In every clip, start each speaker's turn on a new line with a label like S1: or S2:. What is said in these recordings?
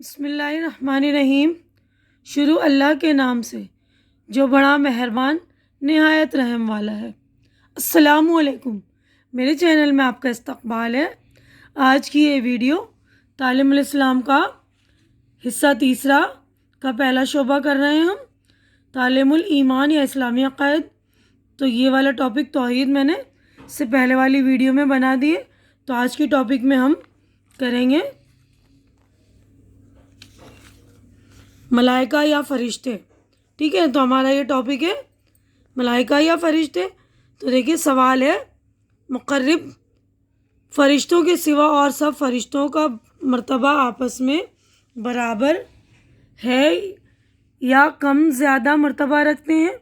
S1: بسم اللہ الرحمن الرحیم۔ شروع اللہ کے نام سے جو بڑا مہربان نہایت رحم والا ہے۔ السلام علیکم، میرے چینل میں آپ کا استقبال ہے۔ آج کی یہ ویڈیو تعلیم الاسلام کا حصہ تیسرا کا پہلا شعبہ کر رہے ہیں ہم، تعلیم الایمان یا اسلامی عقائد۔ تو یہ والا ٹاپک توحید میں نے اس سے پہلے والی ویڈیو میں بنا دیے، تو آج کی ٹاپک میں ہم کریں گے ملائکہ یا فرشتے۔ ٹھیک ہے، تو ہمارا یہ ٹاپک ہے ملائکہ یا فرشتے۔ تو دیکھیے سوال ہے، مقرب فرشتوں کے سوا اور سب فرشتوں کا مرتبہ آپس میں برابر ہے یا کم زیادہ مرتبہ رکھتے ہیں؟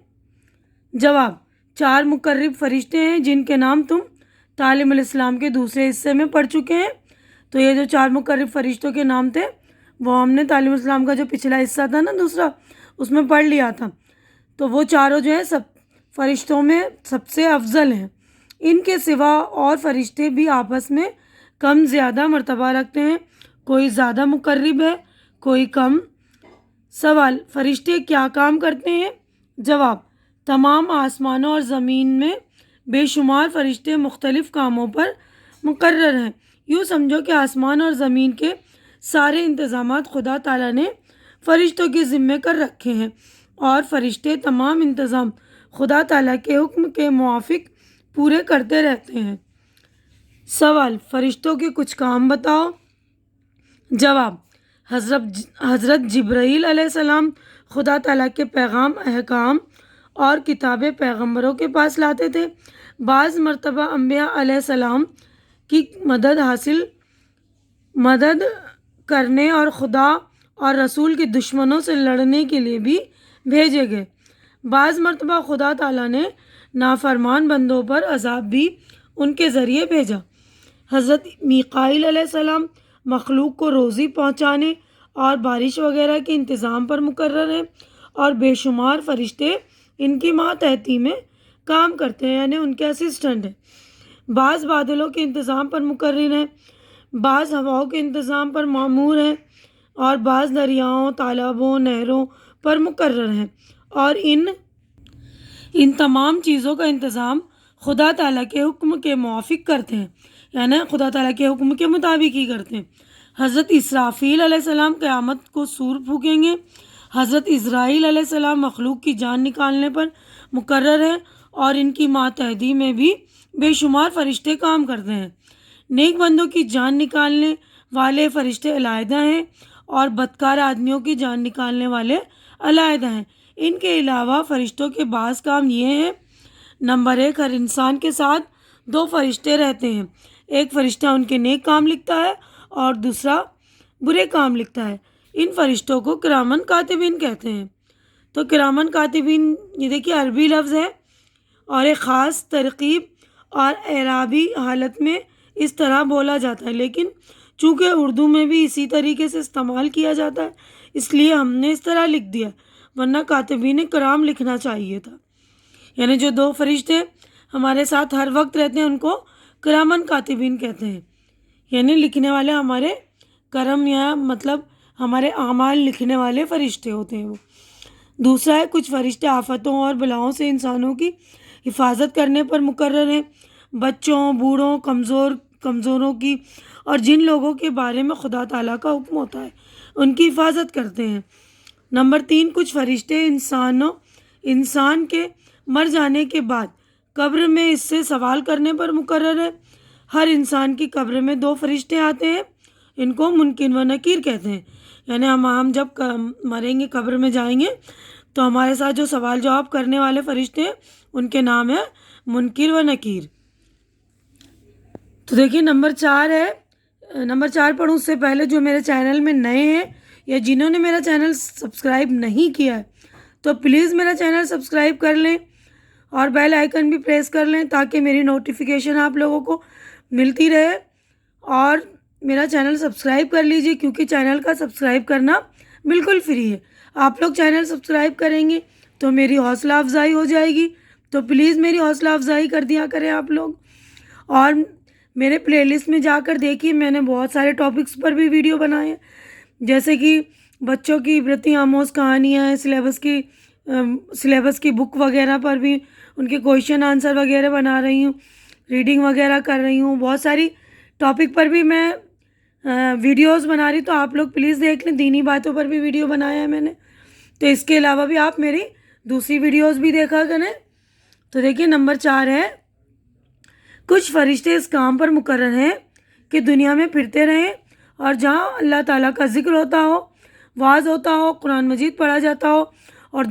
S1: جواب، 4 مقرب فرشتے ہیں جن کے نام تم تعلیم الاسلام کے دوسرے حصے میں پڑھ چکے ہیں۔ تو یہ جو 4 مقرب فرشتوں کے نام تھے وہ ہم نے تعلیم الاسلام کا جو پچھلا حصہ تھا نا دوسرا، اس میں پڑھ لیا تھا۔ تو وہ چاروں جو ہیں سب فرشتوں میں سب سے افضل ہیں۔ ان کے سوا اور فرشتے بھی آپس میں کم زیادہ مرتبہ رکھتے ہیں، کوئی زیادہ مقرب ہے کوئی کم۔ سوال، فرشتے کیا کام کرتے ہیں؟ جواب، تمام آسمانوں اور زمین میں بے شمار فرشتے مختلف کاموں پر مقرر ہیں۔ یوں سمجھو کہ آسمان اور زمین کے سارے انتظامات خدا تعالیٰ نے فرشتوں کے ذمے کر رکھے ہیں، اور فرشتے تمام انتظام خدا تعالیٰ کے حکم کے موافق پورے کرتے رہتے ہیں۔ سوال، فرشتوں کے کچھ کام بتاؤ۔ جواب، حضرت جبرائیل علیہ السلام خدا تعالیٰ کے پیغام، احکام اور کتابیں پیغمبروں کے پاس لاتے تھے۔ بعض مرتبہ انبیاء علیہ السلام کی مدد کرنے اور خدا اور رسول کے دشمنوں سے لڑنے کے لیے بھی بھیجے گئے۔ بعض مرتبہ خدا تعالیٰ نے نافرمان بندوں پر عذاب بھی ان کے ذریعے بھیجا۔ حضرت میکائیل علیہ السلام مخلوق کو روزی پہنچانے اور بارش وغیرہ کے انتظام پر مقرر ہیں، اور بے شمار فرشتے ان کی ماتحتی میں کام کرتے ہیں، یعنی ان کے اسسٹنٹ ہیں۔ بعض بادلوں کے انتظام پر مقرر ہیں، بعض ہواؤں کے انتظام پر مامور ہیں، اور بعض دریاؤں، تالابوں، نہروں پر مقرر ہیں، اور ان تمام چیزوں کا انتظام خدا تعالیٰ کے حکم کے موافق کرتے ہیں، یعنی خدا تعالیٰ کے حکم کے مطابق ہی کرتے ہیں۔ حضرت اسرافیل علیہ السلام قیامت کو سور پھونکیں گے۔ حضرت اسرائیل علیہ السلام مخلوق کی جان نکالنے پر مقرر ہیں، اور ان کی ماتحتی میں بھی بے شمار فرشتے کام کرتے ہیں۔ نیک بندوں کی جان نکالنے والے فرشتے علیحدہ ہیں، اور بدکار آدمیوں کی جان نکالنے والے علیحدہ ہیں۔ ان کے علاوہ فرشتوں کے بعض کام یہ ہیں: نمبر 1، ہر انسان کے ساتھ 2 فرشتے رہتے ہیں۔ ایک فرشتہ ان کے نیک کام لکھتا ہے اور دوسرا برے کام لکھتا ہے۔ ان فرشتوں کو کرامن کاتبین کہتے ہیں۔ تو کرامن کاتبین یہ دیکھیے عربی لفظ ہے، اور ایک خاص ترکیب اور اعرابی حالت میں اس طرح بولا جاتا ہے، لیکن چونکہ اردو میں بھی اسی طریقے سے استعمال کیا جاتا ہے اس لیے ہم نے اس طرح لکھ دیا، ورنہ کاتبین کرام لکھنا چاہیے تھا۔ یعنی جو 2 فرشتے ہمارے ساتھ ہر وقت رہتے ہیں ان کو کرامن کاتبین کہتے ہیں، یعنی لکھنے والے ہمارے کرم یا مطلب ہمارے اعمال لکھنے والے فرشتے ہوتے ہیں وہ۔ دوسرا ہے، کچھ فرشتے آفتوں اور بلاؤں سے انسانوں کی حفاظت کرنے پر مقرر ہیں۔ بچوں، بوڑھوں، کمزوروں کی اور جن لوگوں کے بارے میں خدا تعالیٰ کا حکم ہوتا ہے ان کی حفاظت کرتے ہیں۔ نمبر 3، کچھ فرشتے انسان کے مر جانے کے بعد قبر میں اس سے سوال کرنے پر مقرر ہے۔ ہر انسان کی قبر میں 2 فرشتے آتے ہیں، ان کو منکر و نکیر کہتے ہیں۔ یعنی ہم جب مریں گے، قبر میں جائیں گے، تو ہمارے ساتھ جو سوال جواب کرنے والے فرشتے ہیں ان کے نام ہے منکر و نکیر۔ تو دیکھیے نمبر 4 ہے، نمبر 4 پڑھوں اس سے پہلے جو میرے چینل میں نئے ہیں یا جنہوں نے میرا چینل سبسکرائب نہیں کیا ہے تو پلیز میرا چینل سبسکرائب کر لیں اور بیل آئیکن بھی پریس کر لیں تاکہ میری نوٹیفیکیشن آپ لوگوں کو ملتی رہے، اور میرا چینل سبسکرائب کر لیجیے کیونکہ چینل کا سبسکرائب کرنا بالکل فری ہے۔ آپ لوگ چینل سبسکرائب کریں گے تو میری حوصلہ افزائی ہو جائے گی، تو پلیز میری حوصلہ افزائی کر دیا کریں آپ لوگ۔ اور میرے پلے لسٹ میں جا کر دیکھیے، میں نے بہت سارے ٹاپکس پر بھی ویڈیو بنائے ہیں، جیسے کہ بچوں کی عبرتی آموز کہانیاں ہیں، سلیبس کی بک وغیرہ پر بھی ان کے کویشچن آنسر وغیرہ بنا رہی ہوں، ریڈنگ وغیرہ کر رہی ہوں، بہت ساری ٹاپک پر بھی میں ویڈیوز بنا رہی، تو آپ لوگ پلیز دیکھ لیں. دینی باتوں پر بھی ویڈیو بنایا ہے میں نے. تو اس کے علاوہ بھی آپ میری دوسری ویڈیوز بھی دیکھا کریں. تو دیکھیے نمبر 4 ہے، کچھ فرشتے اس کام پر مقرر ہیں کہ دنیا میں پھرتے رہیں اور جہاں اللہ تعالیٰ کا ذکر ہوتا ہو، واعظ ہوتا ہو، قرآن مجید پڑھا جاتا ہو اور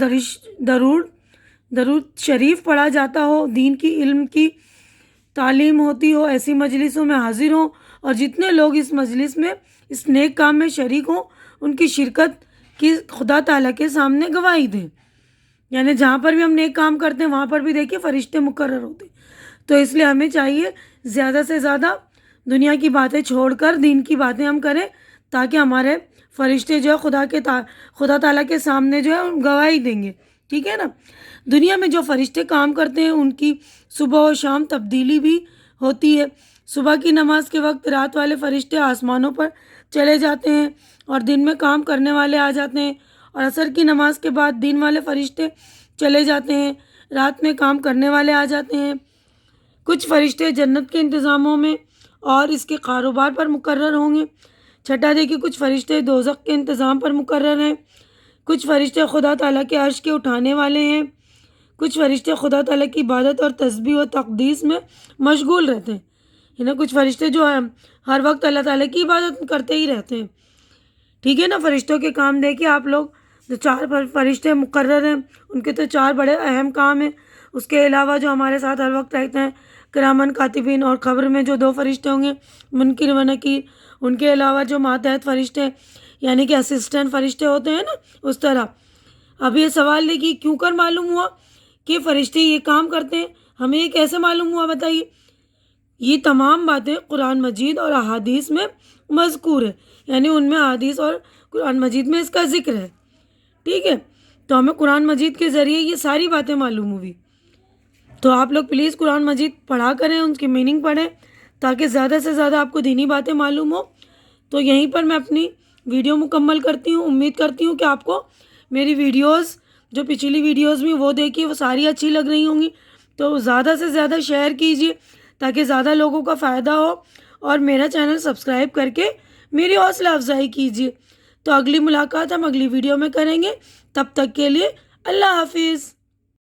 S1: درود شریف پڑھا جاتا ہو، دین کی علم کی تعلیم ہوتی ہو، ایسی مجلسوں میں حاضر ہوں اور جتنے لوگ اس مجلس میں اس نیک کام میں شریک ہوں ان کی شرکت کی خدا تعالیٰ کے سامنے گواہی دیں. یعنی جہاں پر بھی ہم نیک کام کرتے ہیں وہاں پر بھی دیکھیے فرشتے مقرر ہوتے ہیں. تو اس لیے ہمیں چاہیے زیادہ سے زیادہ دنیا کی باتیں چھوڑ کر دین کی باتیں ہم کریں، تاکہ ہمارے فرشتے جو ہے خدا تعالیٰ کے سامنے جو ہے گواہی دیں گے. ٹھیک ہے نا. دنیا میں جو فرشتے کام کرتے ہیں ان کی صبح و شام تبدیلی بھی ہوتی ہے. صبح کی نماز کے وقت رات والے فرشتے آسمانوں پر چلے جاتے ہیں اور دن میں کام کرنے والے آ جاتے ہیں، اور عصر کی نماز کے بعد دن والے فرشتے چلے جاتے ہیں، رات میں کام کرنے والے آ جاتے ہیں. کچھ فرشتے جنت کے انتظاموں میں اور اس کے کاروبار پر مقرر ہوں گے. چھٹا دیکھیے کچھ فرشتے دوزخ کے انتظام پر مقرر ہیں. کچھ فرشتے خدا تعالیٰ کے عرش کے اٹھانے والے ہیں. کچھ فرشتے خدا تعالیٰ کی عبادت اور تسبیح و تقدیس میں مشغول رہتے ہیں. یعنی کچھ فرشتے جو ہیں ہر وقت اللہ تعالیٰ کی عبادت کرتے ہی رہتے ہیں. ٹھیک ہے نا. فرشتوں کے کام دیکھیے آپ لوگ، جو 4 فرشتے مقرر ہیں ان کے تو 4 بڑے اہم کام ہیں. اس کے علاوہ جو ہمارے ساتھ ہر وقت رہتے ہیں کرامن کاتبین، اور قبر میں جو 2 فرشتے ہوں گے منکر و نکیر. ان کے علاوہ جو ماتحت فرشتے یعنی کہ اسسٹنٹ فرشتے ہوتے ہیں نا، اس طرح. اب یہ سوال دیکھیے کیوں کر معلوم ہوا کہ فرشتے یہ کام کرتے ہیں؟ ہمیں یہ کیسے معلوم ہوا بتائیے؟ یہ تمام باتیں قرآن مجید اور احادیث میں مذکور ہے، یعنی ان میں احادیث اور قرآن مجید میں اس کا ذکر ہے. ٹھیک ہے. تو ہمیں قرآن مجید کے ذریعے یہ ساری باتیں معلوم ہوئی. تو آپ لوگ پلیز قرآن مجید پڑھا کریں، ان کی میننگ پڑھیں، تاکہ زیادہ سے زیادہ آپ کو دینی باتیں معلوم ہو. تو یہیں پر میں اپنی ویڈیو مکمل کرتی ہوں. امید کرتی ہوں کہ آپ کو میری ویڈیوز جو پچھلی ویڈیوز میں وہ دیکھی وہ ساری اچھی لگ رہی ہوں گی. تو زیادہ سے زیادہ شیئر کیجیے تاکہ زیادہ لوگوں کا فائدہ ہو، اور میرا چینل سبسکرائب کر کے میری حوصلہ افزائی کیجیے. تو اگلی ملاقات ہم اگلی ویڈیو میں کریں گے. تب تک کے لیے اللہ حافظ.